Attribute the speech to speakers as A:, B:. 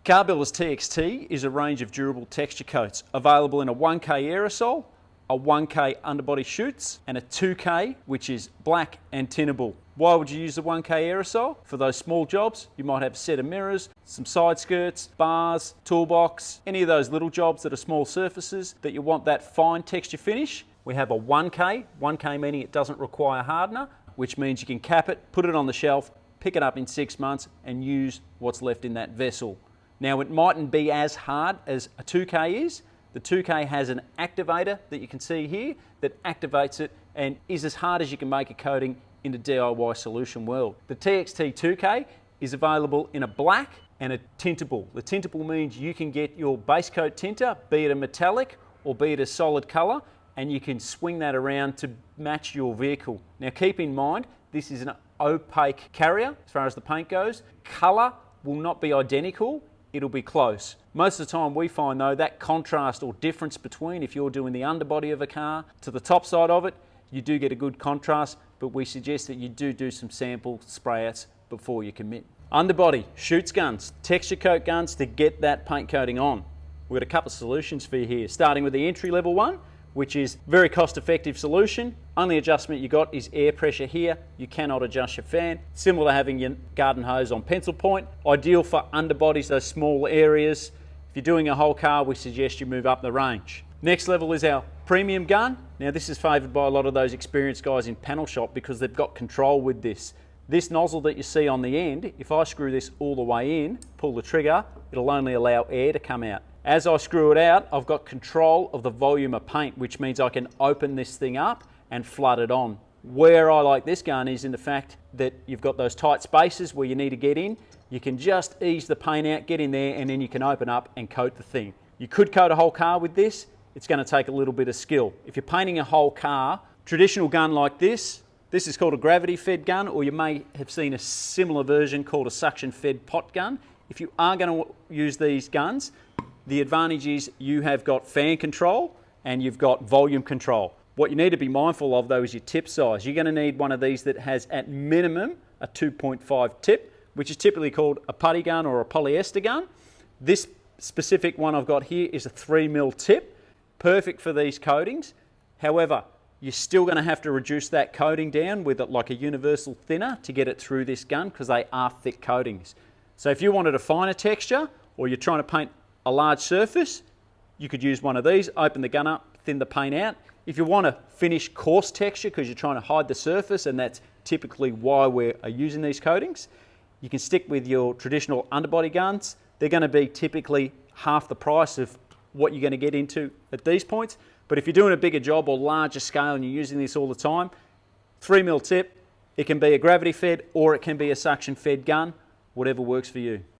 A: Car Builders TXT is a range of durable texture coats available in a 1K aerosol, a 1K underbody shoots, and a 2K, which is black and tintable. Why would you use the 1K aerosol? For those small jobs, you might have a set of mirrors, some side skirts, bars, toolbox, any of those little jobs that are small surfaces that you want that fine texture finish. We have a 1K meaning it doesn't require hardener, which means you can cap it, put it on the shelf, pick it up in 6 months and use what's left in that vessel. Now it mightn't be as hard as a 2K is. The 2K has an activator that you can see here that activates it and is as hard as you can make a coating in the DIY solution world. The TXT 2K is available in a black and a tintable. The tintable means you can get your base coat tinter, be it a metallic or be it a solid colour, and you can swing that around to match your vehicle. Now keep in mind, this is an opaque carrier as far as the paint goes. Colour will not be identical, it'll be close. Most of the time we find though that contrast or difference between if you're doing the underbody of a car to the top side of it, you do get a good contrast, but we suggest that you do some sample spray outs before you commit. Underbody, shoots guns, texture coat guns to get that paint coating on. We've got a couple of solutions for you here, starting with the entry level one, which is very cost effective solution. Only adjustment you got is air pressure here. You cannot adjust your fan. Similar to having your garden hose on pencil point. Ideal for underbodies, those small areas. If you're doing a whole car, we suggest you move up the range. Next level is our premium gun. Now this is favoured by a lot of those experienced guys in panel shop because they've got control with this. This nozzle that you see on the end, if I screw this all the way in, pull the trigger, it'll only allow air to come out. As I screw it out, I've got control of the volume of paint, which means I can open this thing up and flood it on. Where I like this gun is in the fact that you've got those tight spaces where you need to get in. You can just ease the paint out, get in there, and then you can open up and coat the thing. You could coat a whole car with this. It's going to take a little bit of skill. If you're painting a whole car, traditional gun like this is called a gravity fed gun, or you may have seen a similar version called a suction fed pot gun. If you are going to use these guns, the advantage is you have got fan control and you've got volume control. What you need to be mindful of though is your tip size. You're going to need one of these that has at minimum a 2.5 tip, which is typically called a putty gun or a polyester gun. This specific one I've got here is a 3mm tip, perfect for these coatings. However, you're still going to have to reduce that coating down with like a universal thinner to get it through this gun because they are thick coatings. So if you wanted a finer texture or you're trying to paint a large surface, you could use one of these, open the gun up, thin the paint out. If you want to finish coarse texture because you're trying to hide the surface, and that's typically why we're using these coatings, you can stick with your traditional underbody guns. They're going to be typically half the price of what you're going to get into at these points. But if you're doing a bigger job or larger scale and you're using this all the time, 3mm tip, it can be a gravity fed or it can be a suction fed gun, whatever works for you.